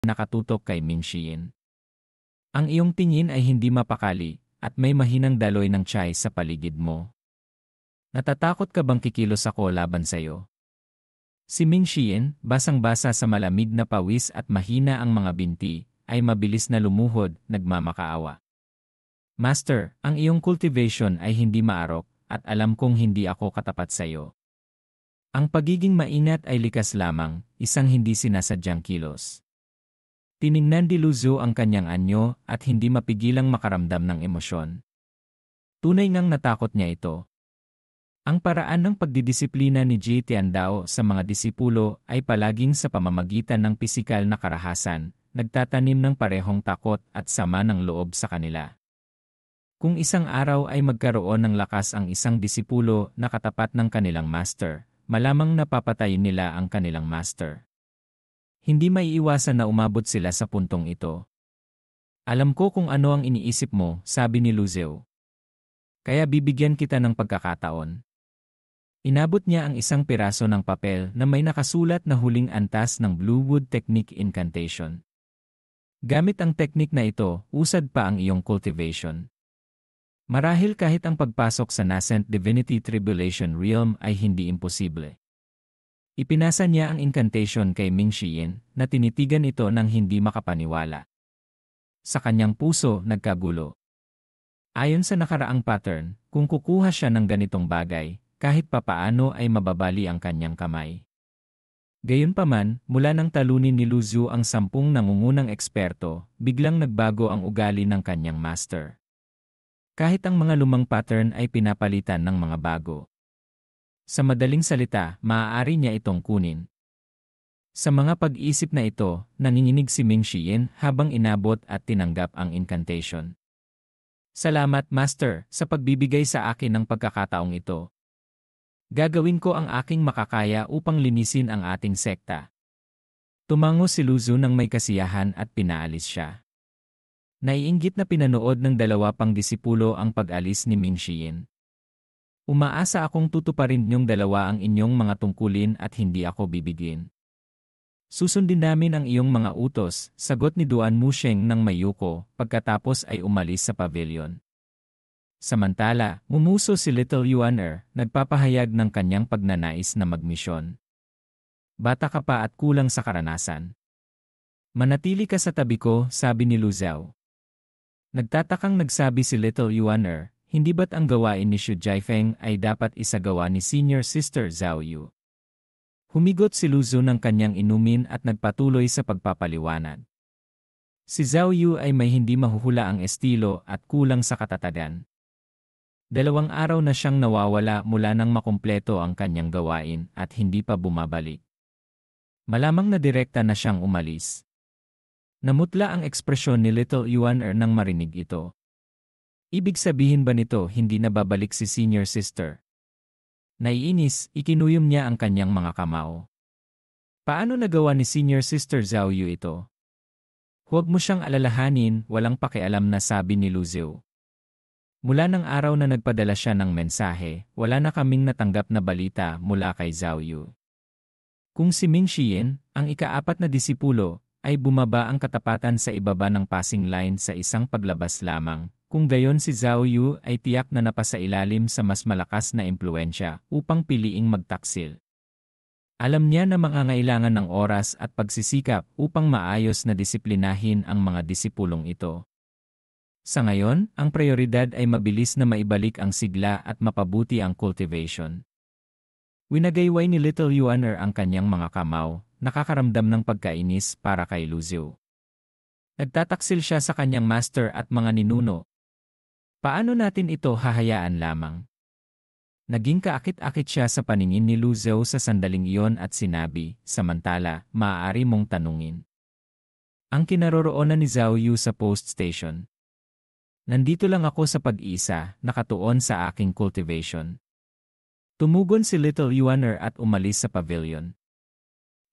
nakatutok kay Ming Xian. Ang iyong tingin ay hindi mapakali at may mahinang daloy ng tiyay sa paligid mo. Natatakot ka bang kikilos ako laban sa'yo? Si Ming Xian, basang-basa sa malamig na pawis at mahina ang mga binti, ay mabilis na lumuhod, nagmamakaawa. Master, ang iyong cultivation ay hindi maarok at alam kong hindi ako katapat sa'yo. Ang pagiging mainat ay likas lamang, isang hindi sinasadyang kilos. Tiningnan ni Lu Zhou ang kanyang anyo at hindi mapigilang makaramdam ng emosyon. Tunay ngang natakot niya ito. Ang paraan ng pagdidisiplina ni Ji Tiandao sa mga disipulo ay palaging sa pamamagitan ng pisikal na karahasan, nagtatanim ng parehong takot at sama ng loob sa kanila. Kung isang araw ay magkaroon ng lakas ang isang disipulo na katapat ng kanilang master, malamang napapatayin nila ang kanilang master. Hindi maiiwasan na umabot sila sa puntong ito. Alam ko kung ano ang iniisip mo, sabi ni Lu Zhou. Kaya bibigyan kita ng pagkakataon. Inabot niya ang isang piraso ng papel na may nakasulat na huling antas ng Bluewood Technique Incantation. Gamit ang teknik na ito, usad pa ang iyong cultivation. Marahil kahit ang pagpasok sa Nascent Divinity Tribulation Realm ay hindi imposible. Ipinasa niya ang incantation kay Ming Xian na tinitigan ito ng hindi makapaniwala. Sa kanyang puso, nagkagulo. Ayon sa nakaraang pattern, kung kukuha siya ng ganitong bagay, kahit papaano ay mababali ang kanyang kamay. Gayunpaman, mula nang talunin ni Lu Zhou ang 10 nangungunang eksperto, biglang nagbago ang ugali ng kanyang master. Kahit ang mga lumang pattern ay pinapalitan ng mga bago. Sa madaling salita, maaari niya itong kunin. Sa mga pag-isip na ito, nanginginig si Ming Xian habang inabot at tinanggap ang incantation. Salamat, Master, sa pagbibigay sa akin ng pagkakataong ito. Gagawin ko ang aking makakaya upang linisin ang ating sekta. Tumango si Lu Zhou ng may kasiyahan at pinaalis siya. Naiinggit na pinanood ng 2 pang disipulo ang pag-alis ni Ming Xian. Umaasa akong tutuparin niyong 2 ang inyong mga tungkulin at hindi ako bibigyan. Susundin namin ang iyong mga utos, sagot ni Duan Musheng ng mayuko pagkatapos ay umalis sa pavilion. Samantala, mumuso si Little Yuaner, nagpapahayag ng kanyang pagnanais na magmisyon. Bata ka pa at kulang sa karanasan. Manatili ka sa tabi ko, sabi ni Lu Zhou. Nagtatakang nagsabi si Little Yuaner, hindi ba't ang gawain ni Xu Jiafeng ay dapat isagawa ni Senior Sister Zhao Yu? Humigot si Lu Zhou ng kanyang inumin at nagpatuloy sa pagpapaliwanag. Si Zhao Yu ay may hindi mahuhula ang estilo at kulang sa katatagan. 2 araw na siyang nawawala mula nang makumpleto ang kanyang gawain at hindi pa bumabalik. Malamang na direkta na siyang umalis. Namutla ang ekspresyon ni Little Yuaner nang marinig ito. Ibig sabihin ba nito hindi na babalik si Senior Sister? Naiinis, ikinuyom niya ang kanyang mga kamao. Paano nagawa ni Senior Sister Zhao Yu ito? Huwag mo siyang alalahanin, walang pakialam na sabi ni Lu Zhou. Mula ng araw na nagpadala siya ng mensahe, wala na kaming natanggap na balita mula kay Zhao Yu. Kung si Ming Xian, ang ika-4 na disipulo, ay bumaba ang katapatan sa ibaba ng passing line sa isang paglabas lamang, kung gayon si Zhao Yu ay tiyak na napasailalim sa mas malakas na impluensya upang piliing magtaksil. Alam niya na mangangailangan ng oras at pagsisikap upang maayos na disiplinahin ang mga disipulong ito. Sa ngayon, ang prioridad ay mabilis na maibalik ang sigla at mapabuti ang cultivation. Winagayway ni Little Yuaner ang kanyang mga kamao, nakakaramdam ng pagkainis para kay Lu Zhou. Nagtataksil siya sa kanyang master at mga ninuno. Paano natin ito hahayaan lamang? Naging kaakit-akit siya sa paningin ni Lu Zhou sa sandaling iyon at sinabi, samantala, maaari mong tanungin. Ang kinaroroonan ni Zhao Yu sa post station. Nandito lang ako sa pag-isa, nakatuon sa aking cultivation. Tumugon si Little Yuaner at umalis sa pavilion.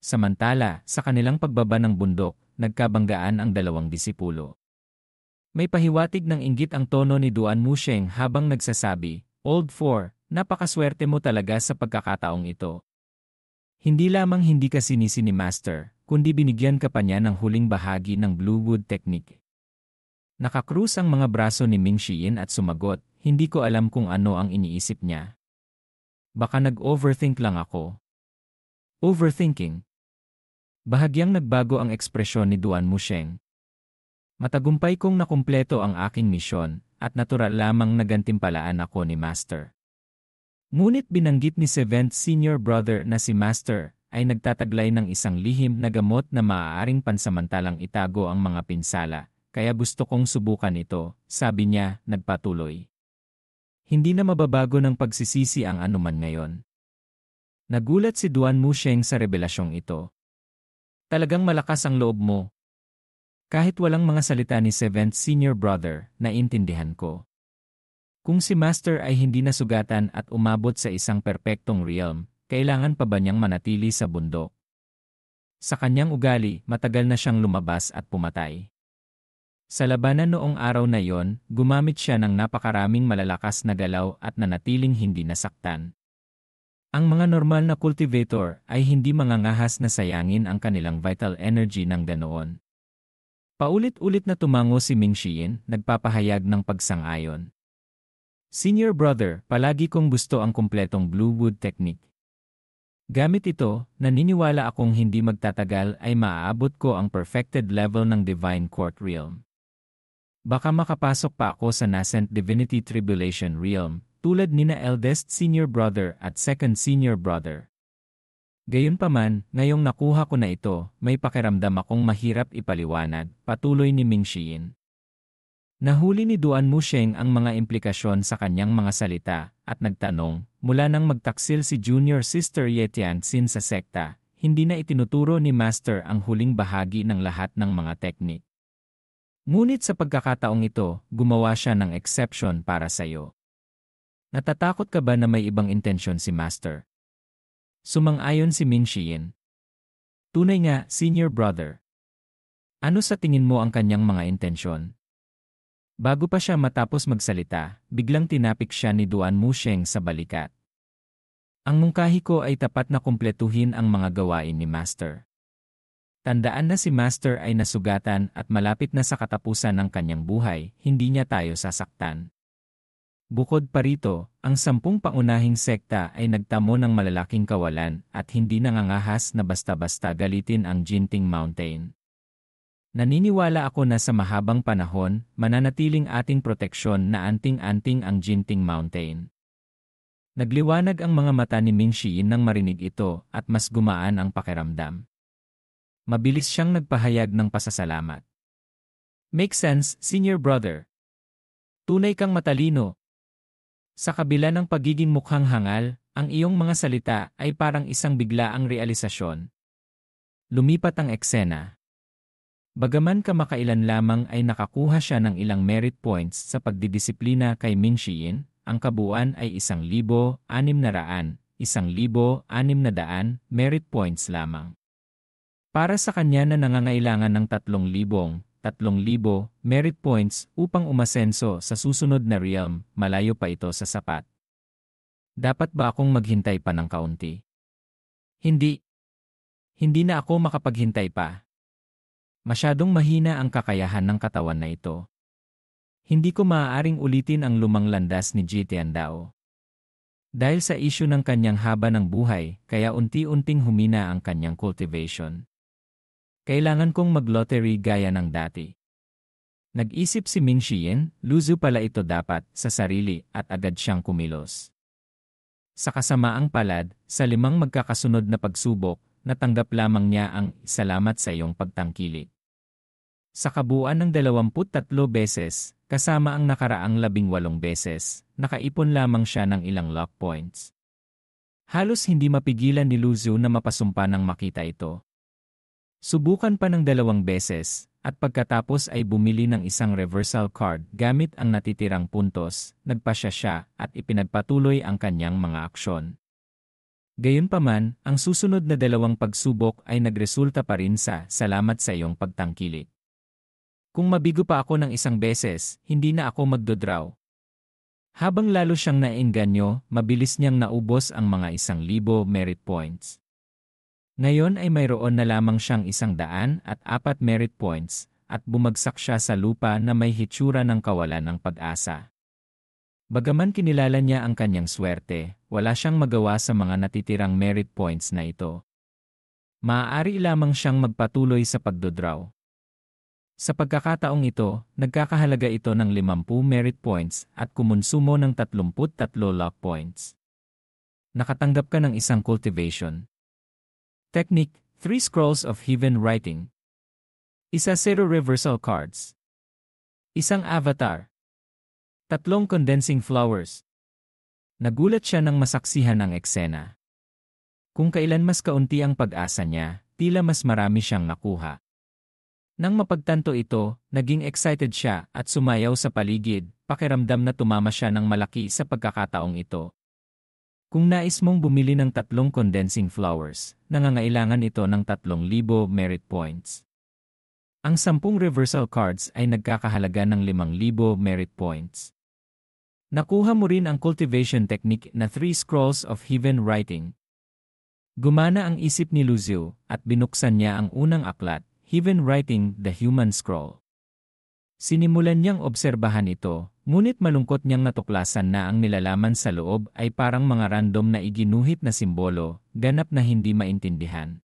Samantala, sa kanilang pagbaba ng bundok, nagkabanggaan ang 2 disipulo. May pahiwatig ng inggit ang tono ni Duan Musheng habang nagsasabi, Old 4, napakaswerte mo talaga sa pagkakataong ito. Hindi lamang hindi ka sinisi ni Master, kundi binigyan ka pa niya ng huling bahagi ng Bluewood Technique. Nakakrus ang mga braso ni Ming Xiyin at sumagot, hindi ko alam kung ano ang iniisip niya. Baka nag-overthink lang ako. Overthinking? Bahagyang nagbago ang ekspresyon ni Duan Musheng. Matagumpay kong nakumpleto ang aking misyon, at natural lamang nagantimpalaan ako ni Master. Ngunit binanggit ni Seventh Senior Brother na si Master ay nagtataglay ng isang lihim na gamot na maaaring pansamantalang itago ang mga pinsala, kaya gusto kong subukan ito, sabi niya, nagpatuloy. Hindi na mababago ng pagsisisi ang anuman ngayon. Nagulat si Duan Musheng sa revelasyong ito. Talagang malakas ang loob mo. Kahit walang mga salita ni Seventh Senior Brother, naintindihan ko. Kung si Master ay hindi nasugatan at umabot sa isang perpektong realm, kailangan pa ba niyang manatili sa bundok? Sa kanyang ugali, matagal na siyang lumabas at pumatay. Sa labanan noong araw na yon, gumamit siya ng napakaraming malalakas na galaw at nanatiling hindi nasaktan. Ang mga normal na cultivator ay hindi mangangahas na sayangin ang kanilang vital energy ng ganoon. Paulit-ulit na tumango si Ming Xiyin, nagpapahayag ng pagsang-ayon. Senior Brother, palagi kong gusto ang kumpletong Bluewood Technique. Gamit ito, naniniwala akong hindi magtatagal ay maaabot ko ang perfected level ng Divine Court Realm. Baka makapasok pa ako sa Nascent Divinity Tribulation Realm, tulad nina Eldest Senior Brother at Second Senior Brother. Gayunpaman, ngayong nakuha ko na ito, may pakiramdam akong mahirap ipaliwanag, patuloy ni Ming Xiyin. Nahuli ni Duan Musheng ang mga implikasyon sa kanyang mga salita at nagtanong, mula nang magtaksil si Junior Sister Ye Tianxin sa sekta, hindi na itinuturo ni Master ang huling bahagi ng lahat ng mga teknik. Ngunit sa pagkakataong ito, gumawa siya ng exception para sa iyo. Natatakot ka ba na may ibang intensyon si Master? Sumang-ayon si Ming Xiyin. Tunay nga, Senior Brother. Ano sa tingin mo ang kanyang mga intensyon? Bago pa siya matapos magsalita, biglang tinapik siya ni Duan Musheng sa balikat. Ang mungkahi ko ay tapat na kumpletuhin ang mga gawain ni Master. Tandaan na si Master ay nasugatan at malapit na sa katapusan ng kanyang buhay, hindi niya tayo sasaktan. Bukod pa rito, ang 10 pangunahing sekta ay nagtamo ng malalaking kawalan at hindi nangangahas na basta-basta galitin ang Jinting Mountain. Naniniwala ako na sa mahabang panahon, mananatiling ating proteksyon na anting-anting ang Jinting Mountain. Nagliwanag ang mga mata ni Ming Xiyin nang marinig ito at mas gumaan ang pakiramdam. Mabilis siyang nagpahayag ng pasasalamat. Make sense, Senior Brother. Tunay kang matalino. Sa kabila ng pagiging mukhang hangal, ang iyong mga salita ay parang isang biglaang realisasyon. Lumipat ang eksena. Bagaman kamakailan lamang ay nakakuha siya ng ilang merit points sa pagdidisiplina kay Ming Xiyin, ang kabuuan ay 1,600, 1,600 merit points lamang. Para sa kanya na nangangailangan ng 3,000 merit points upang umasenso sa susunod na realm, malayo pa ito sa sapat. Dapat ba akong maghintay pa ng kaunti? Hindi. Hindi na ako makapaghintay pa. Masyadong mahina ang kakayahan ng katawan na ito. Hindi ko maaaring ulitin ang lumang landas ni Ji Tiandao. Dahil sa isyu ng kanyang haba ng buhay, kaya unti-unting humina ang kanyang cultivation. Kailangan kong mag-lottery gaya ng dati. Nag-isip si Ming Xiyin, luzu pala ito dapat sa sarili at agad siyang kumilos. Sa kasamaang palad, sa 5 magkakasunod na pagsubok, natanggap lamang niya ang salamat sa iyong pagtangkilik. Sa kabuuan ng 23 beses, kasama ang nakaraang 18 beses, nakaipon lamang siya ng ilang luck points. Halos hindi mapigilan ni Luzu na mapasumpa nang makita ito. Subukan pa ng 2 beses, at pagkatapos ay bumili ng isang reversal card gamit ang natitirang puntos, nagpasya siya at ipinagpatuloy ang kanyang mga aksyon. Gayunpaman, ang susunod na 2 pagsubok ay nagresulta pa rin sa salamat sa iyong pagtangkilik. Kung mabigo pa ako ng 1 beses, hindi na ako magdodraw. Habang lalo siyang naengganyo, mabilis niyang naubos ang mga 1,000 merit points. Ngayon ay mayroon na lamang siyang 104 merit points at bumagsak siya sa lupa na may hitsura ng kawalan ng pag-asa. Bagaman kinilala niya ang kanyang swerte, wala siyang magawa sa mga natitirang merit points na ito. Maaari lamang siyang magpatuloy sa pagdodraw. Sa pagkakataong ito, nagkakahalaga ito ng 50 merit points at kumonsumo ng 33 luck points. Nakatanggap ka ng isang cultivation. Technique, 3 Scrolls of Heaven Writing. 1 0 reversal cards. 1 avatar. 3 condensing flowers. Nagulat siya nang masaksihan ang eksena. Kung kailan mas kaunti ang pag-asa niya, tila mas marami siyang nakuha. Nang mapagtanto ito, naging excited siya at sumayaw sa paligid, pakiramdam na tumama siya ng malaki sa pagkakataong ito. Kung nais mong bumili ng 3 condensing flowers, nangangailangan ito ng 3,000 merit points. Ang 10 reversal cards ay nagkakahalaga ng 5,000 merit points. Nakuha mo rin ang cultivation technique na 3 Scrolls of Heaven Writing. Gumana ang isip ni Luzio at binuksan niya ang unang aklat, Heaven Writing, The Human Scroll. Sinimulan niyang obserbahan ito, ngunit malungkot niyang natuklasan na ang nilalaman sa loob ay parang mga random na iginuhit na simbolo, ganap na hindi maintindihan.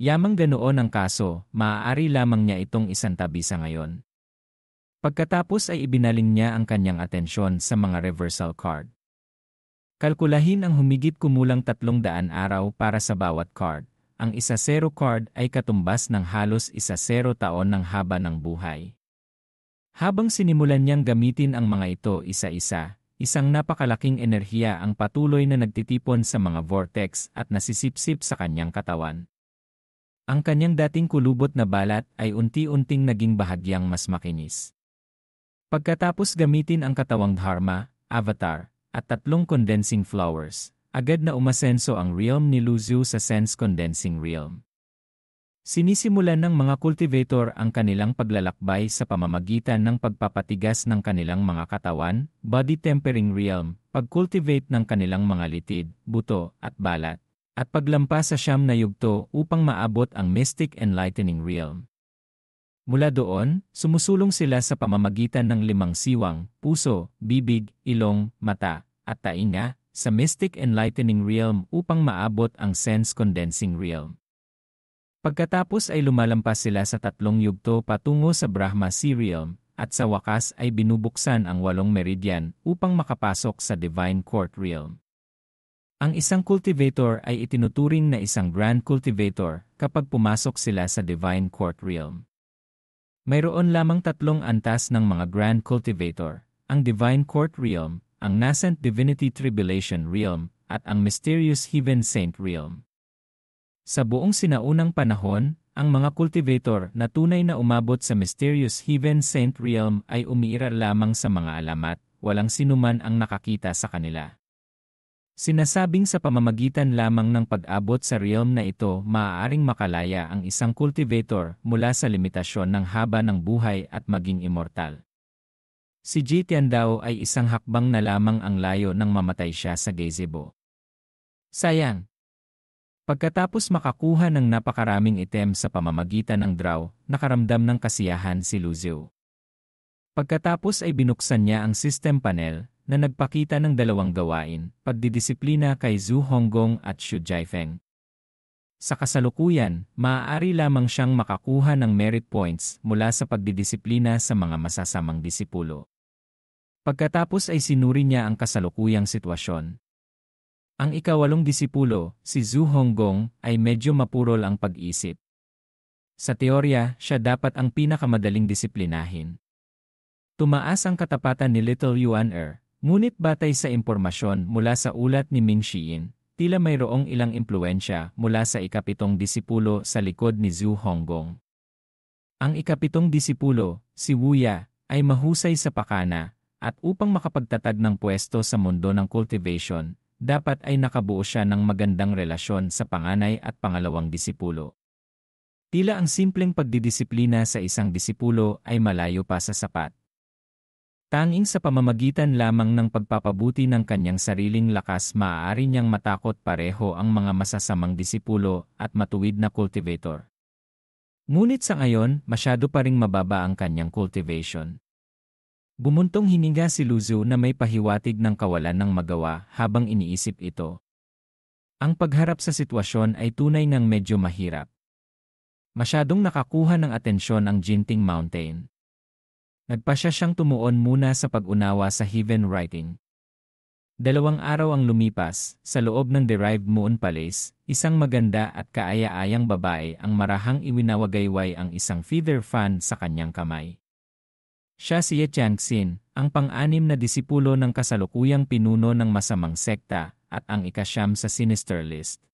Yamang ganoon ang kaso, maaari lamang niya itong isantabi sa ngayon. Pagkatapos ay ibinaling niya ang kanyang atensyon sa mga reversal card. Kalkulahin ang humigit kumulang 300 araw para sa bawat card. Ang 1-0 card ay katumbas ng halos 1-0 taon ng haba ng buhay. Habang sinimulan niyang gamitin ang mga ito isa-isa, isang napakalaking enerhiya ang patuloy na nagtitipon sa mga vortex at nasisipsip sa kanyang katawan. Ang kanyang dating kulubot na balat ay unti-unting naging bahagyang mas makinis. Pagkatapos gamitin ang katawang Dharma, Avatar, at 3 condensing flowers, agad na umasenso ang realm ni Luzio sa sense condensing realm. Sinisimulan ng mga cultivator ang kanilang paglalakbay sa pamamagitan ng pagpapatigas ng kanilang mga katawan, body tempering realm, pag-cultivate ng kanilang mga litid, buto, at balat, at paglampas sa 9 na yugto upang maabot ang mystic enlightening realm. Mula doon, sumusulong sila sa pamamagitan ng 5 siwang, puso, bibig, ilong, mata, at tainga, sa mystic enlightening realm upang maabot ang sense condensing realm. Pagkatapos ay lumalampas sila sa 3 yugto patungo sa Brahma Sea realm, at sa wakas ay binubuksan ang 8 meridian upang makapasok sa divine court realm. Ang isang cultivator ay itinuturing na isang grand cultivator kapag pumasok sila sa divine court realm. Mayroon lamang 3 antas ng mga grand cultivator, ang divine court realm, ang nascent divinity tribulation realm, at ang mysterious heaven saint realm. Sa buong sinaunang panahon, ang mga cultivator na tunay na umabot sa mysterious heaven saint realm ay umiiral lamang sa mga alamat, walang sinuman ang nakakita sa kanila. Sinasabing sa pamamagitan lamang ng pag-abot sa realm na ito maaaring makalaya ang isang cultivator mula sa limitasyon ng haba ng buhay at maging immortal. Si Tiandao ay isang hakbang na lamang ang layo nang mamatay siya sa gazebo. Sayang! Pagkatapos makakuha ng napakaraming item sa pamamagitan ng draw, nakaramdam ng kasiyahan si Luzio. Pagkatapos ay binuksan niya ang system panel na nagpakita ng 2 gawain, pagdidisiplina kay Zhu Honggong at Xu Jiafeng. Sa kasalukuyan, maaari lamang siyang makakuha ng merit points mula sa pagdidisiplina sa mga masasamang disipulo. Pagkatapos ay sinuri niya ang kasalukuyang sitwasyon. Ang ika-8 disipulo, si Zhu Honggong, ay medyo mapurol ang pag-isip. Sa teorya, siya dapat ang pinakamadaling disiplinahin. Tumaas ang katapatan ni Little Yuan ngunit batay sa impormasyon mula sa ulat ni Ming Xiyin, tila mayroong ilang impluensya mula sa ika-7 disipulo sa likod ni Zhu Honggong. Ang ika-7 disipulo, si Wuya, ay mahusay sa pakana, at upang makapagtatag ng pwesto sa mundo ng cultivation, dapat ay nakabuo siya ng magandang relasyon sa panganay at pangalawang disipulo. Tila ang simpleng pagdidisiplina sa isang disipulo ay malayo pa sa sapat. Tanging sa pamamagitan lamang ng pagpapabuti ng kanyang sariling lakas maaari niyang matakot pareho ang mga masasamang disipulo at matuwid na cultivator. Ngunit sa ngayon, masyado pa ring mababa ang kanyang cultivation. Bumuntong hininga si Luzu na may pahiwatig ng kawalan ng magawa habang iniisip ito. Ang pagharap sa sitwasyon ay tunay ng medyo mahirap. Masyadong nakakuha ng atensyon ang Jinting Mountain. Nagpasya siyang tumuon muna sa pag-unawa sa heaven writing. 2 araw ang lumipas, sa loob ng Derived Moon Palace, isang maganda at kaaya-ayang babae ang marahang iwinawagayway ang isang feather fan sa kanyang kamay. Siya si Ye Changxin, ang pang-anim na disipulo ng kasalukuyang pinuno ng masamang sekta at ang ika-9 sa sinister list.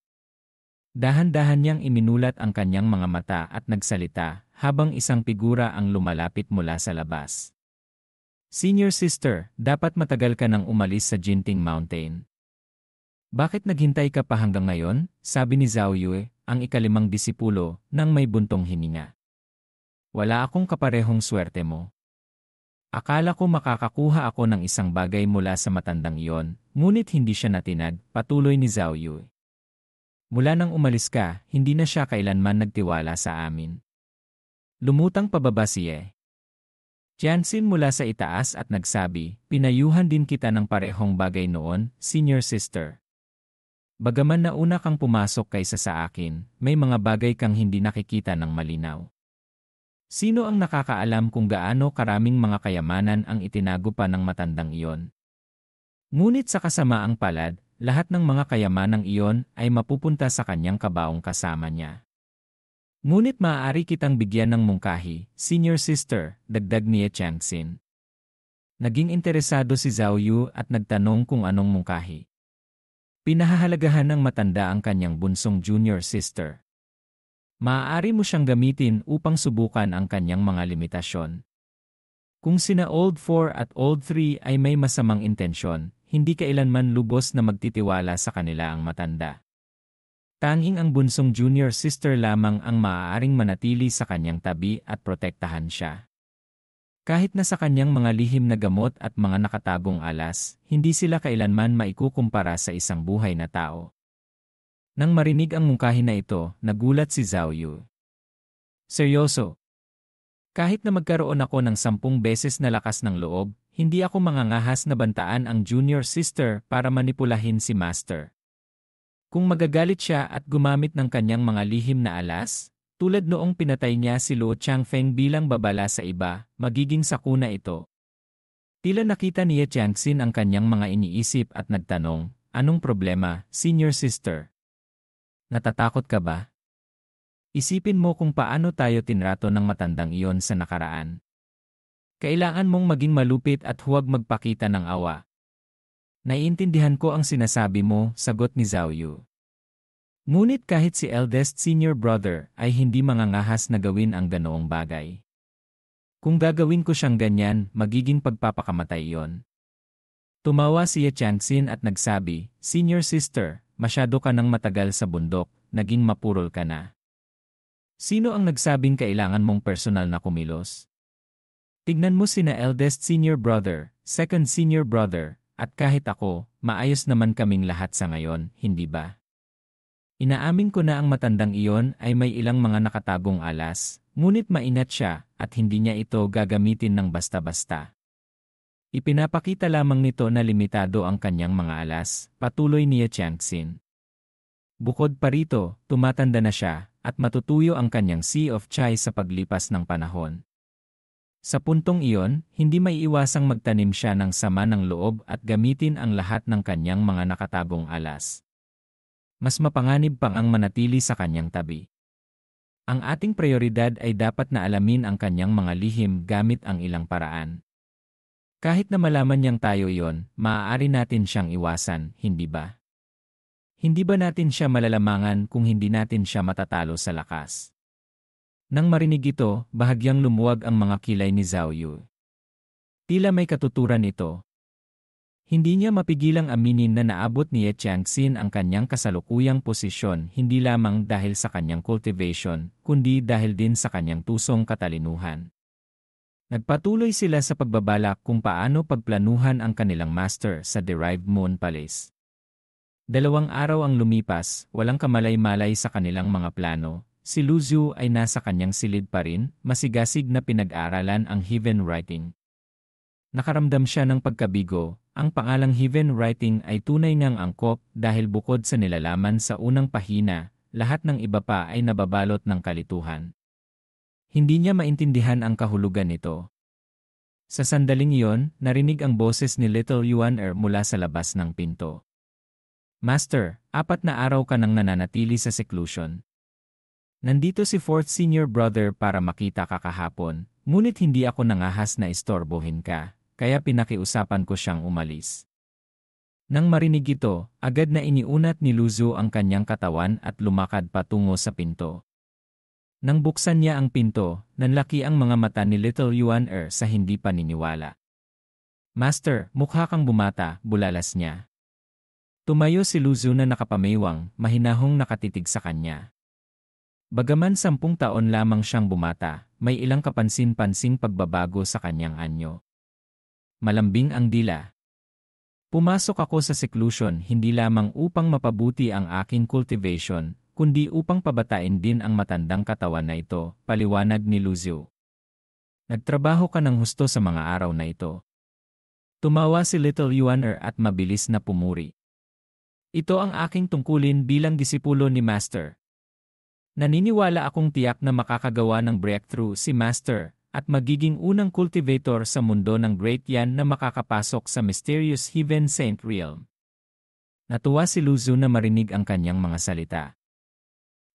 Dahan-dahan niyang iminulat ang kanyang mga mata at nagsalita habang isang figura ang lumalapit mula sa labas. Senior sister, dapat matagal ka nang umalis sa Jinting Mountain. Bakit naghintay ka pa hanggang ngayon? Sabi ni Zhao Yue, ang ika-5 disipulo, nang may buntong hininga. Wala akong kaparehong swerte mo. Akala ko makakakuha ako ng isang bagay mula sa matandang iyon, ngunit hindi siya natinag, patuloy ni Zhao Yue. Mula nang umalis ka, hindi na siya kailanman nagtiwala sa amin. Lumutang pababa si Ye Jianxin mula sa itaas at nagsabi, pinayuhan din kita ng parehong bagay noon, senior sister. Bagaman nauna kang pumasok kaysa sa akin, may mga bagay kang hindi nakikita ng malinaw. Sino ang nakakaalam kung gaano karaming mga kayamanan ang itinago pa ng matandang iyon? Ngunit sa kasamaang palad, lahat ng mga kayamanang iyon ay mapupunta sa kanyang kabaong kasama niya. Ngunit maaari kitang bigyan ng mungkahi, senior sister, dagdag ni Ye Changxin. Naging interesado si Zhao Yu at nagtanong kung anong mungkahi. Pinahahalagahan ng matanda ang kanyang bunsong junior sister. Maaari mo siyang gamitin upang subukan ang kanyang mga limitasyon. Kung sina Old 4 at Old 3 ay may masamang intensyon, hindi kailanman lubos na magtitiwala sa kanila ang matanda. Tanging ang bunsong junior sister lamang ang maaaring manatili sa kanyang tabi at protektahan siya. Kahit na sa kanyang mga lihim na gamot at mga nakatagong alas, hindi sila kailanman maikukumpara sa isang buhay na tao. Nang marinig ang mungkahi na ito, nagulat si Zhao Yu. Seryoso? Kahit na magkaroon ako ng 10 beses na lakas ng loob, hindi ako mangangahas na bantaan ang junior sister para manipulahin si Master. Kung magagalit siya at gumamit ng kanyang mga lihim na alas, tulad noong pinatay niya si Luo Changfeng bilang babala sa iba, magiging sakuna ito. Tila nakita ni Ye Changxin ang kanyang mga iniisip at nagtanong, anong problema, senior sister? Natatakot ka ba? Isipin mo kung paano tayo tinrato ng matandang iyon sa nakaraan. Kailangan mong maging malupit at huwag magpakita ng awa. Naiintindihan ko ang sinasabi mo, sagot ni Zhao Yu. Ngunit kahit si eldest senior brother ay hindi mangangahas na gawin ang ganoong bagay. Kung gagawin ko siyang ganyan, magiging pagpapakamatay iyon. Tumawa si Ye Changxin at nagsabi, senior sister, masyado ka nang matagal sa bundok, naging mapurol ka na. Sino ang nagsabing kailangan mong personal na kumilos? Tignan mo sina eldest senior brother, second senior brother, at kahit ako, maayos naman kaming lahat sa ngayon, hindi ba? Inaamin ko na ang matandang iyon ay may ilang mga nakatagong alas, ngunit maingat siya at hindi niya ito gagamitin ng basta-basta. Ipinapakita lamang nito na limitado ang kanyang mga alas, patuloy ni Ye Changxin. Bukod pa rito, tumatanda na siya at matutuyo ang kanyang Sea of Chai sa paglipas ng panahon. Sa puntong iyon, hindi may iwasang magtanim siya ng sama ng loob at gamitin ang lahat ng kanyang mga nakatagong alas. Mas mapanganib pang ang manatili sa kanyang tabi. Ang ating prioridad ay dapat na alamin ang kanyang mga lihim gamit ang ilang paraan. Kahit na malaman niyang tayo iyon, maaari natin siyang iwasan, hindi ba? Hindi ba natin siya malalamangan kung hindi natin siya matatalo sa lakas? Nang marinig ito, bahagyang lumuwag ang mga kilay ni Zhao Yu. Tila may katuturan ito. Hindi niya mapigilang aminin na naabot ni Ye Changxin ang kanyang kasalukuyang posisyon hindi lamang dahil sa kanyang cultivation, kundi dahil din sa kanyang tusong katalinuhan. Nagpatuloy sila sa pagbabalak kung paano pagplanuhan ang kanilang master sa Derived Moon Palace. 2 araw ang lumipas, walang kamalay-malay sa kanilang mga plano. Si Luzhu ay nasa kanyang silid pa rin, masigasig na pinag-aaralan ang Heaven Writing. Nakaramdam siya ng pagkabigo. Ang pangalang Heaven Writing ay tunay ngang angkop dahil bukod sa nilalaman sa unang pahina, lahat ng iba pa ay nababalot ng kalituhan. Hindi niya maintindihan ang kahulugan nito. Sa sandaling iyon, narinig ang boses ni Little Yuan mula sa labas ng pinto. Master, 4 na araw ka nang nananatili sa seclusion. Nandito si 4th senior brother para makita ka kahapon, ngunit hindi ako nangahas na istorbohin ka, kaya pinakiusapan ko siyang umalis. Nang marinig ito, agad na iniunat ni Luzhu ang kanyang katawan at lumakad patungo sa pinto. Nang buksan niya ang pinto, nanlaki ang mga mata ni Little Yuan sa hindi paniniwala. Master, mukha kang bumata, bulalas niya. Tumayo si Luzhu na nakapamaywang, mahinahong nakatitig sa kanya. Bagaman 10 taon lamang siyang bumata, may ilang kapansin-pansing pagbabago sa kanyang anyo. Malambing ang dila. Pumasok ako sa seclusion hindi lamang upang mapabuti ang aking cultivation, kundi upang pabatain din ang matandang katawan na ito, paliwanag ni Luzhu. Nagtrabaho ka ng husto sa mga araw na ito. Tumawa si Little Yuan at mabilis na pumuri. Ito ang aking tungkulin bilang disipulo ni Master. Naniniwala akong tiyak na makakagawa ng breakthrough si Master at magiging unang cultivator sa mundo ng Great Yan na makakapasok sa mysterious Heaven Saint Realm. Natuwa si Luzhu na marinig ang kanyang mga salita.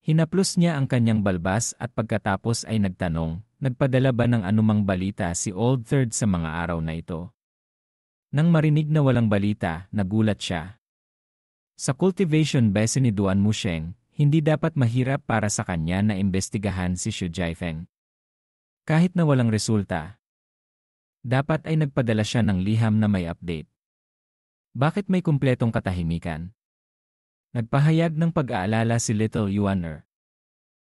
Hinaplos niya ang kanyang balbas at pagkatapos ay nagtanong, nagpadala ba ng anumang balita si Old Third sa mga araw na ito? Nang marinig na walang balita, nagulat siya. Sa cultivation base ni Duan Musheng, hindi dapat mahirap para sa kanya na imbestigahan si Xu Jiafeng. Kahit na walang resulta, dapat ay nagpadala siya ng liham na may update. Bakit may kumpletong katahimikan? Nagpahayag ng pag-aalala si Little Yuan.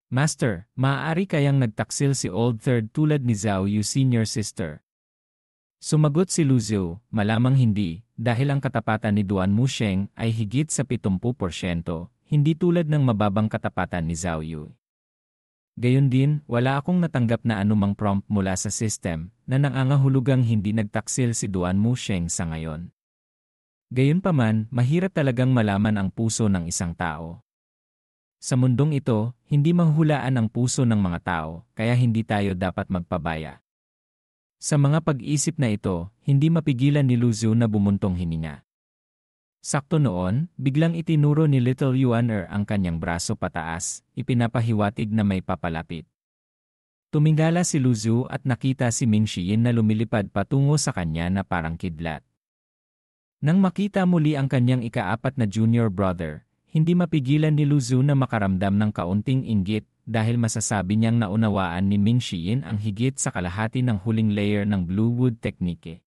Master, maaari kayang nagtaksil si Old Third tulad ni Zhao Yu senior sister? Sumagot si Luzhu, malamang hindi, dahil ang katapatan ni Duan Musheng ay higit sa 70%. Hindi tulad ng mababang katapatan ni Zhao Yu. Gayon din, wala akong natanggap na anumang prompt mula sa system na nangangahulugang hindi nagtaksil si Duan Musheng sa ngayon. Gayunpaman, mahirap talagang malaman ang puso ng isang tao. Sa mundong ito, hindi mahuhulaan ang puso ng mga tao, kaya hindi tayo dapat magpabaya. Sa mga pag-isip na ito, hindi mapigilan ni Luzhu na bumuntong hininga. Sakto noon, biglang itinuro ni Little Yuan ang kanyang braso pataas, ipinapahiwatig na may papalapit. Tumingala si Luzhu at nakita si Ming Xiyin na lumilipad patungo sa kanya na parang kidlat. Nang makita muli ang kanyang ika-4 na junior brother, hindi mapigilan ni Luzhu na makaramdam ng kaunting inggit dahil masasabi niyang naunawaan ni Ming Xiyin ang higit sa kalahati ng huling layer ng Blue Wood Technique.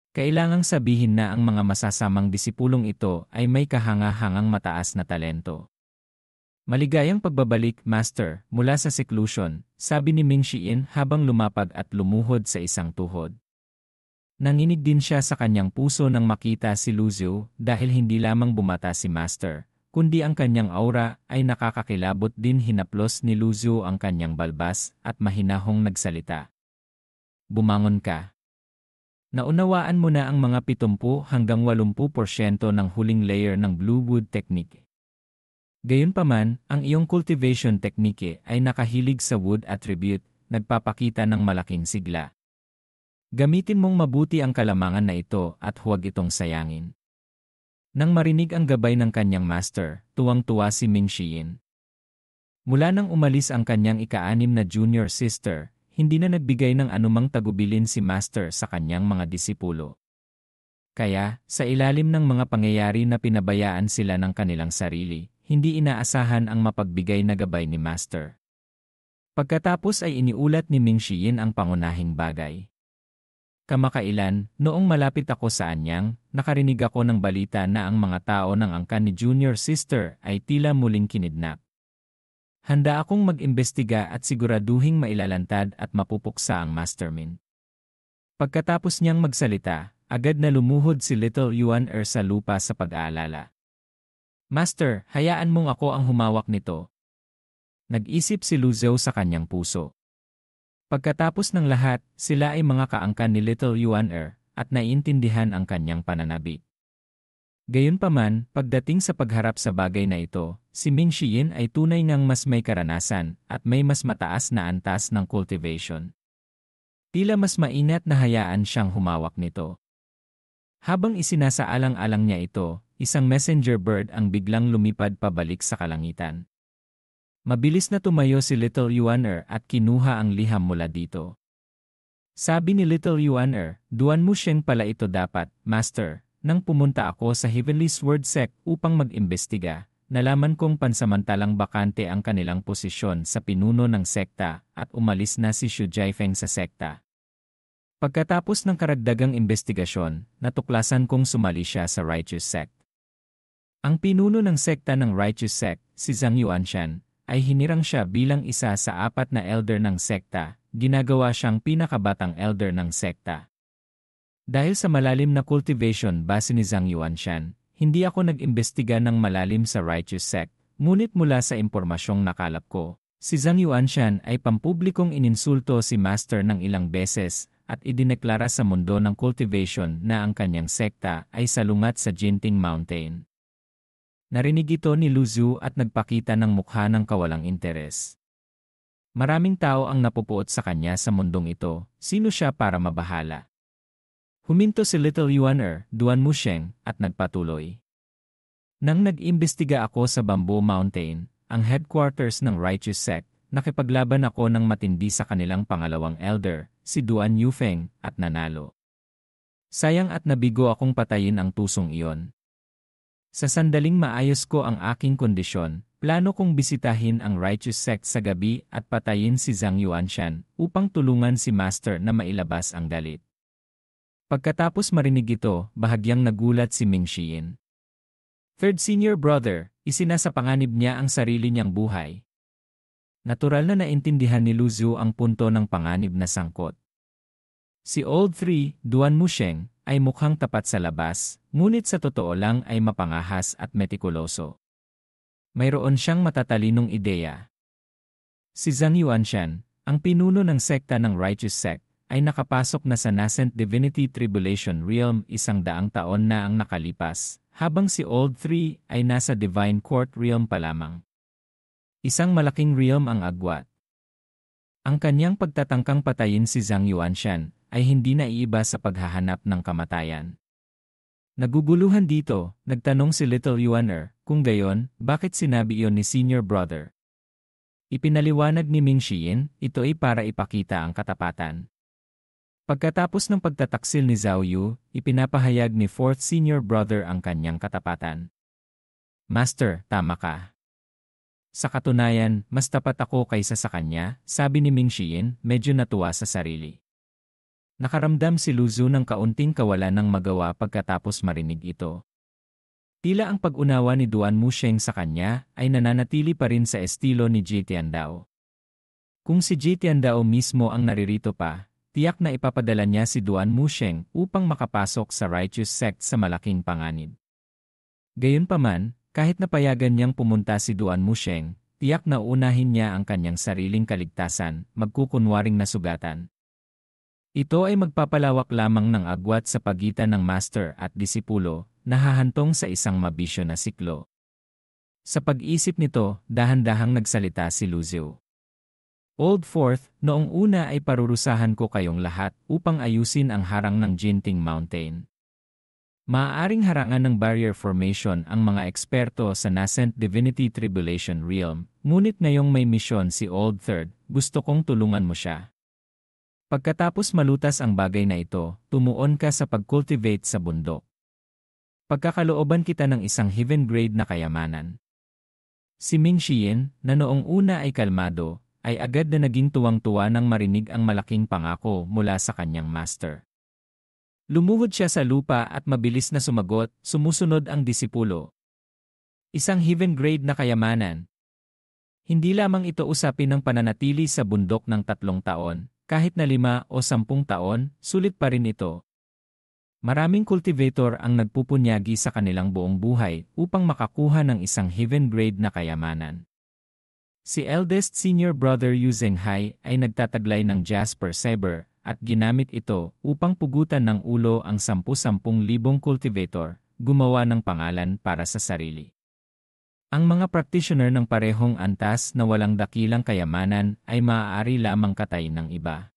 Kailangang sabihin na ang mga masasamang disipulong ito ay may kahanga-hangang mataas na talento. Maligayang pagbabalik, Master, mula sa seclusion, sabi ni Ming Xiyin habang lumapag at lumuhod sa isang tuhod. Nanginig din siya sa kanyang puso nang makita si Luzhu dahil hindi lamang bumata si Master, kundi ang kanyang aura ay nakakakilabot din. Hinaplos ni Luzhu ang kanyang balbas at mahinahong nagsalita. Bumangon ka. Naunawaan mo na ang mga 70 hanggang 80% ng huling layer ng Blue Wood Technique. Gayunpaman, ang iyong cultivation technique ay nakahilig sa wood attribute, nagpapakita ng malaking sigla. Gamitin mong mabuti ang kalamangan na ito at huwag itong sayangin. Nang marinig ang gabay ng kanyang master, tuwang-tuwa si Ming Xiyin. Mula nang umalis ang kanyang ika-6 na junior sister, hindi na nagbigay ng anumang tagubilin si Master sa kanyang mga disipulo. Kaya, sa ilalim ng mga pangyayari na pinabayaan sila ng kanilang sarili, hindi inaasahan ang mapagbigay na gabay ni Master. Pagkatapos ay iniulat ni Ming Xiyin ang pangunahing bagay. Kamakailan, noong malapit ako sa Anyang, nakarinig ako ng balita na ang mga tao ng angkan ni junior sister ay tila muling kinidnap. Handa akong mag-imbestiga at siguraduhing mailalantad at mapupuksa ang mastermind. Pagkatapos niyang magsalita, agad na lumuhod si Little Yuan sa lupa sa pag-aalala. Master, hayaan mong ako ang humawak nito. Nag-isip si Lu Zhou sa kanyang puso. Pagkatapos ng lahat, sila ay mga kaangkan ni Little Yuan at naiintindihan ang kanyang pananabik. Gayunpaman, pagdating sa pagharap sa bagay na ito, si Ming Xiyin ay tunay ngang mas may karanasan at may mas mataas na antas ng cultivation. Tila mas mainat na hayaan siyang humawak nito. Habang isinasaalang-alang niya ito, isang messenger bird ang biglang lumipad pabalik sa kalangitan. Mabilis na tumayo si Little Yuan at kinuha ang liham mula dito. Sabi ni Little Yuan, "Duan Musheng pala ito dapat, Master. Nang pumunta ako sa Heavenly Sword Sect upang mag-imbestiga, nalaman kong pansamantalang bakante ang kanilang posisyon sa pinuno ng sekta at umalis na si Xu Jiafeng sa sekta. Pagkatapos ng karagdagang investigasyon, natuklasan kong sumali siya sa Righteous Sect. Ang pinuno ng sekta ng Righteous Sect, si Zhang Yuanshan, ay hinirang siya bilang isa sa 4 na elder ng sekta, ginagawa siyang pinakabatang elder ng sekta. Dahil sa malalim na cultivation base ni Zhang Yuanshan, hindi ako nag-imbestiga ng malalim sa Righteous Sect, ngunit mula sa impormasyong nakalap ko, si Zhang Yuanshan ay pampublikong ininsulto si Master ng ilang beses at idineklara sa mundo ng cultivation na ang kanyang sekta ay salungat sa Jinting Mountain. Narinig ito ni Lu Zhou at nagpakita ng mukha ng kawalang interes. Maraming tao ang napupuot sa kanya sa mundong ito, sino siya para mabahala? Huminto si Little Yuan Duan Musheng, at nagpatuloy. Nang nag-imbestiga ako sa Bamboo Mountain, ang headquarters ng Righteous Sect, nakipaglaban ako ng matindi sa kanilang pangalawang elder, si Duan Yufeng, at nanalo. Sayang at nabigo akong patayin ang tusong iyon. Sa sandaling maayos ko ang aking kondisyon, plano kong bisitahin ang Righteous Sect sa gabi at patayin si Zhang Yuanshan upang tulungan si Master na mailabas ang galit. Pagkatapos marinig ito, bahagyang nagulat si Ming Xiyin. Third senior brother, isinasapanganib niya ang sarili niyang buhay. Natural na naintindihan ni Lu Zhou ang punto ng panganib na sangkot. Si Old 3, Duan Musheng, ay mukhang tapat sa labas, ngunit sa totoo lang ay mapangahas at metikuloso. Mayroon siyang matatalinong ideya. Si Zhang Yuanshan, ang pinuno ng sekta ng Righteous Sect, ay nakapasok na sa Nascent Divinity Tribulation Realm 100 taon na ang nakalipas, habang si Old 3 ay nasa Divine Court Realm pa lamang. Isang malaking realm ang agwat. Ang kanyang pagtatangkang patayin si Zhang Yuanshan ay hindi naiiba sa paghahanap ng kamatayan. Naguguluhan dito, nagtanong si Little Yuan kung gayon, bakit sinabi iyon ni senior brother? Ipinaliwanag ni Ming Xiyin, ito ay para ipakita ang katapatan. Pagkatapos ng pagtataksil ni Zhao Yu, ipinapahayag ni 4th senior brother ang kanyang katapatan. Master, tama ka. Sa katunayan, mas tapat ako kaysa sa kanya, sabi ni Ming Xiyin, medyo natuwa sa sarili. Nakaramdam si Lu Zhou ng kaunting kawalan ng magawa pagkatapos marinig ito. Tila ang pag-unawa ni Duan Musheng sa kanya ay nananatili pa rin sa estilo ni Ji Tiandao. Kung si Ji Tiandao mismo ang naririto pa, tiyak na ipapadala niya si Duan Musheng upang makapasok sa Righteous Sect sa malaking panganib. Gayunpaman, kahit napayagan niyang pumunta si Duan Musheng, tiyak na uunahin niya ang kanyang sariling kaligtasan, magkukunwaring nasugatan. Ito ay magpapalawak lamang ng agwat sa pagitan ng master at disipulo, nahahantong sa isang mabisyo na siklo. Sa pag-isip nito, dahan-dahang nagsalita si Lu Zhou. Old Fourth, noong una ay parurusahan ko kayong lahat upang ayusin ang harang ng Jinting Mountain. Maaaring harangan ng barrier formation ang mga eksperto sa Nascent Divinity Tribulation Realm, ngunit ngayong may misyon si Old Third, gusto kong tulungan mo siya. Pagkatapos malutas ang bagay na ito, tumuon ka sa pag-cultivate sa bundok. Pagkakalooban kita ng isang heaven grade na kayamanan. Si Ming Xiyin, na noong una ay kalmado, ay agad na naging tuwang-tuwa nang marinig ang malaking pangako mula sa kanyang master. Lumuhod siya sa lupa at mabilis na sumagot, sumusunod ang disipulo. Isang heaven grade na kayamanan. Hindi lamang ito usapin ng pananatili sa bundok ng 3 taon, kahit na 5 o 10 taon, sulit pa rin ito. Maraming cultivator ang nagpupunyagi sa kanilang buong buhay upang makakuha ng isang heaven-grade na kayamanan. Si eldest senior brother Yu Zhenghai ay nagtataglay ng Jasper Saber at ginamit ito upang pugutan ng ulo ang 10,000 cultivator, gumawa ng pangalan para sa sarili. Ang mga practitioner ng parehong antas na walang dakilang kayamanan ay maaari lamang katay ng iba.